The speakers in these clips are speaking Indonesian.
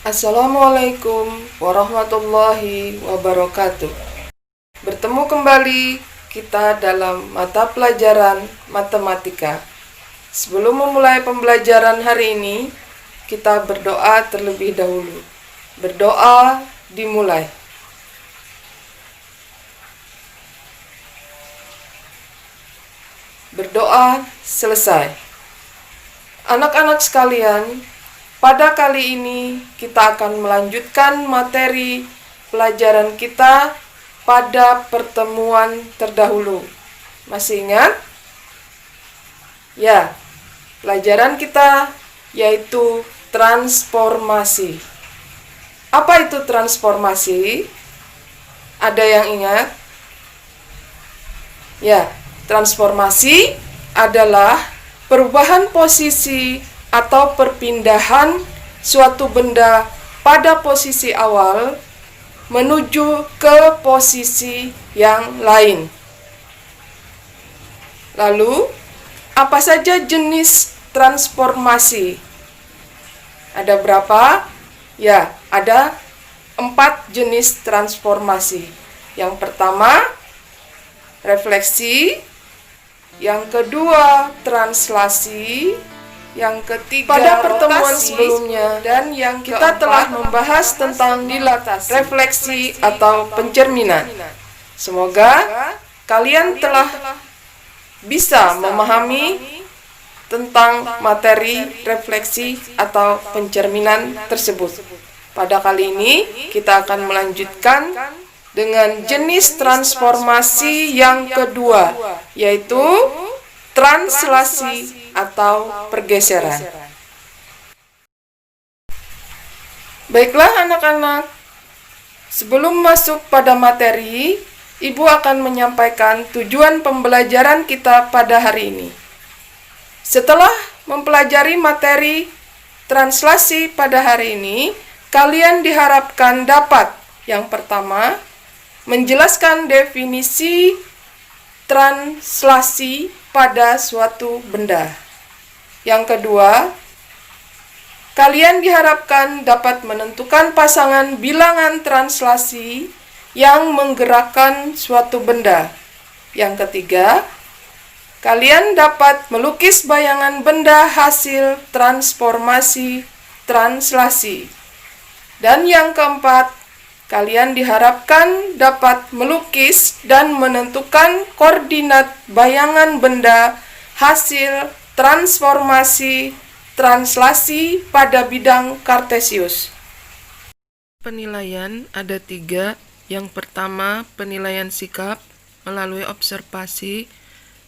Assalamualaikum warahmatullahi wabarakatuh. Bertemu kembali kita dalam mata pelajaran matematika. Sebelum memulai pembelajaran hari ini, kita berdoa terlebih dahulu. Berdoa dimulai. Berdoa selesai. Anak-anak sekalian, pada kali ini kita akan melanjutkan materi pelajaran kita pada pertemuan terdahulu. Masih ingat? Ya, pelajaran kita yaitu transformasi. Apa itu transformasi? Ada yang ingat? Ya, transformasi adalah perubahan posisi atau perpindahan suatu benda pada posisi awal menuju ke posisi yang lain. Lalu, apa saja jenis transformasi? Ada berapa? Ya, ada 4 jenis transformasi. Yang pertama, refleksi. Yang kedua, translasi. Yang ketiga, pada pertemuan sebelumnya dan yang kita telah membahas tentang dilatasi, refleksi atau pencerminan. Semoga kalian telah bisa memahami tentang materi refleksi atau pencerminan tersebut. Pada kali ini kita akan melanjutkan dengan jenis transformasi yang kedua, yaitu translasi atau pergeseran. Baiklah anak-anak, sebelum masuk pada materi, Ibu akan menyampaikan tujuan pembelajaran kita pada hari ini. Setelah mempelajari materi translasi pada hari ini, kalian diharapkan dapat yang pertama, menjelaskan definisi translasi pada suatu benda. Yang kedua, kalian diharapkan dapat menentukan pasangan bilangan translasi yang menggerakkan suatu benda. Yang ketiga, kalian dapat melukis bayangan benda hasil transformasi translasi. Dan yang keempat, kalian diharapkan dapat melukis dan menentukan koordinat bayangan benda hasil transformasi translasi pada bidang Kartesius. Penilaian ada 3. Yang pertama, penilaian sikap melalui observasi,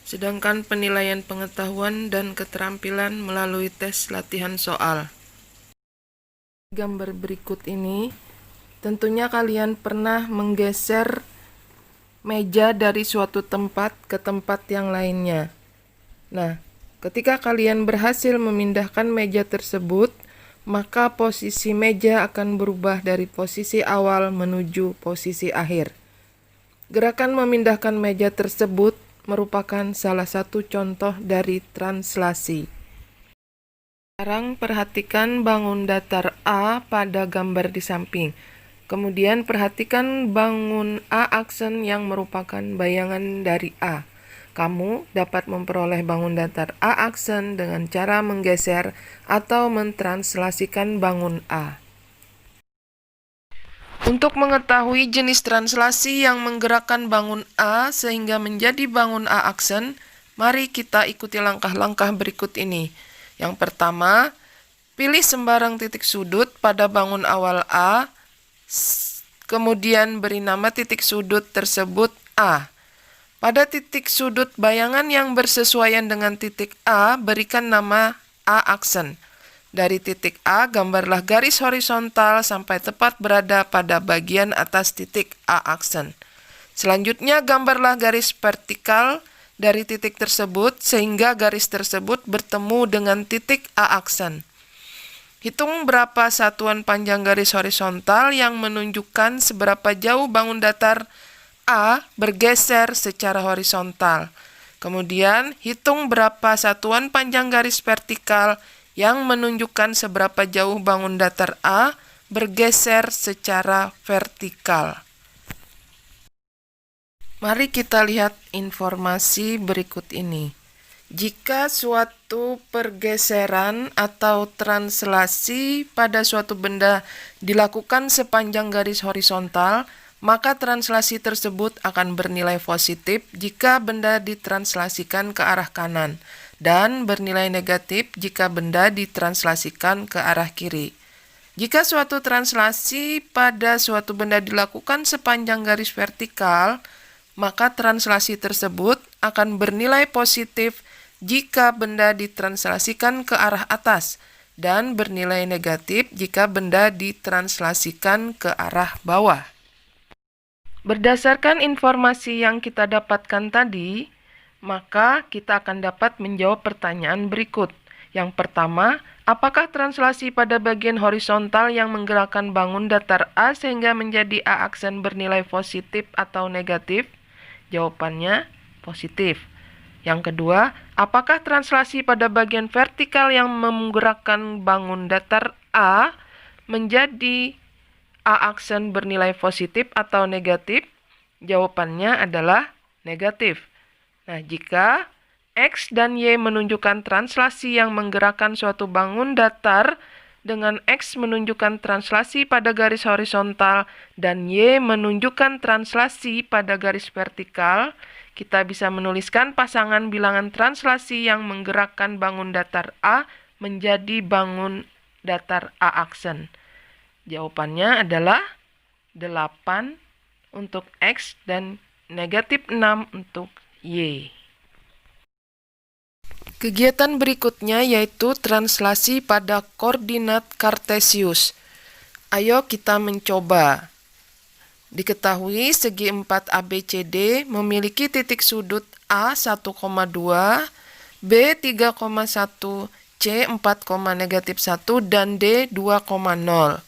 sedangkan penilaian pengetahuan dan keterampilan melalui tes latihan soal. Gambar berikut ini tentunya kalian pernah menggeser meja dari suatu tempat ke tempat yang lainnya. Nah, ketika kalian berhasil memindahkan meja tersebut, maka posisi meja akan berubah dari posisi awal menuju posisi akhir. Gerakan memindahkan meja tersebut merupakan salah satu contoh dari translasi. Sekarang perhatikan bangun datar A pada gambar di samping. Kemudian perhatikan bangun A aksen yang merupakan bayangan dari A. Kamu dapat memperoleh bangun datar A aksen dengan cara menggeser atau mentranslasikan bangun A. Untuk mengetahui jenis translasi yang menggerakkan bangun A sehingga menjadi bangun A aksen, mari kita ikuti langkah-langkah berikut ini. Yang pertama, pilih sembarang titik sudut pada bangun awal A, kemudian beri nama titik sudut tersebut A. Pada titik sudut bayangan yang bersesuaian dengan titik A, berikan nama A aksen. Dari titik A, gambarlah garis horizontal sampai tepat berada pada bagian atas titik A aksen. Selanjutnya, gambarlah garis vertikal dari titik tersebut sehingga garis tersebut bertemu dengan titik A aksen. Hitung berapa satuan panjang garis horizontal yang menunjukkan seberapa jauh bangun datar A bergeser secara horizontal. Kemudian, hitung berapa satuan panjang garis vertikal yang menunjukkan seberapa jauh bangun datar A bergeser secara vertikal. Mari kita lihat informasi berikut ini. Jika suatu pergeseran atau translasi pada suatu benda dilakukan sepanjang garis horizontal, maka translasi tersebut akan bernilai positif jika benda ditranslasikan ke arah kanan dan bernilai negatif jika benda ditranslasikan ke arah kiri. Jika suatu translasi pada suatu benda dilakukan sepanjang garis vertikal, maka translasi tersebut akan bernilai positif jika benda ditranslasikan ke arah atas dan bernilai negatif jika benda ditranslasikan ke arah bawah. Berdasarkan informasi yang kita dapatkan tadi, maka kita akan dapat menjawab pertanyaan berikut. Yang pertama, apakah translasi pada bagian horizontal yang menggerakkan bangun datar A sehingga menjadi A aksen bernilai positif atau negatif? Jawabannya positif. Yang kedua, apakah translasi pada bagian vertikal yang menggerakkan bangun datar A menjadi A aksen bernilai positif atau negatif? Jawabannya adalah negatif. Nah, jika X dan Y menunjukkan translasi yang menggerakkan suatu bangun datar dengan X menunjukkan translasi pada garis horizontal dan Y menunjukkan translasi pada garis vertikal, kita bisa menuliskan pasangan bilangan translasi yang menggerakkan bangun datar A menjadi bangun datar A aksen. Jawabannya adalah 8 untuk X dan negatif 6 untuk Y. Kegiatan berikutnya yaitu translasi pada koordinat kartesius. Ayo kita mencoba. Diketahui segi 4 ABCD memiliki titik sudut A 1,2, B 3,1, C 4,-1, dan D 2,0.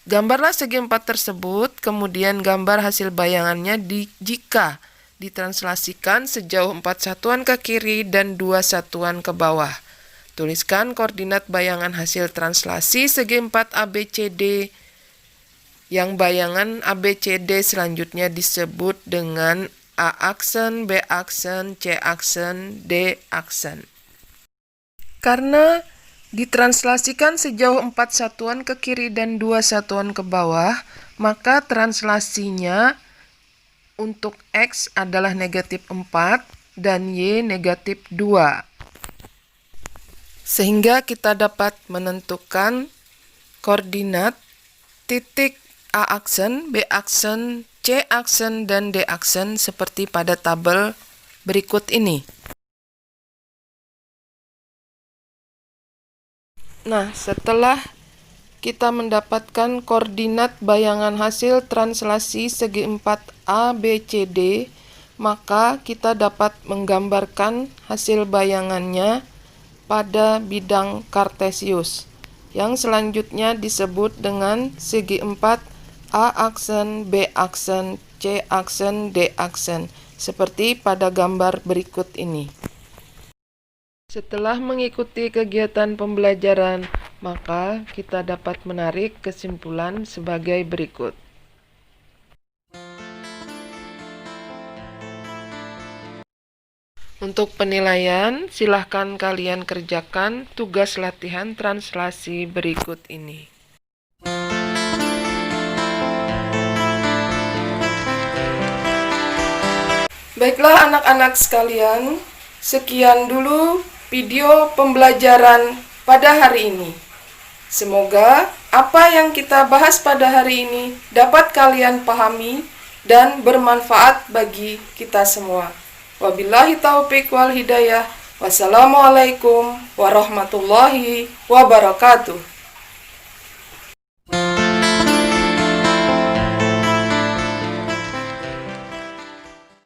Gambarlah segi 4 tersebut, kemudian gambar hasil bayangannya jika ditranslasikan sejauh 4 satuan ke kiri dan 2 satuan ke bawah. Tuliskan koordinat bayangan hasil translasi segi 4 ABCD. Yang bayangan ABCD selanjutnya disebut dengan A aksen, B aksen, C aksen, D aksen. Karena ditranslasikan sejauh 4 satuan ke kiri dan 2 satuan ke bawah, maka translasinya untuk X adalah negatif 4 dan Y negatif 2. Sehingga kita dapat menentukan koordinat titik A aksen, B aksen, C aksen, dan D aksen seperti pada tabel berikut ini. Nah, setelah kita mendapatkan koordinat bayangan hasil translasi segi 4 A, B, C, D, maka kita dapat menggambarkan hasil bayangannya pada bidang kartesius, yang selanjutnya disebut dengan segi 4 A aksen, B aksen, C aksen, D aksen, seperti pada gambar berikut ini. Setelah mengikuti kegiatan pembelajaran, maka kita dapat menarik kesimpulan sebagai berikut. Untuk penilaian, silahkan kalian kerjakan tugas latihan translasi berikut ini. Baiklah anak-anak sekalian, sekian dulu video pembelajaran pada hari ini. Semoga apa yang kita bahas pada hari ini dapat kalian pahami dan bermanfaat bagi kita semua. Wabillahi taufiq wal hidayah. Wassalamualaikum warahmatullahi wabarakatuh.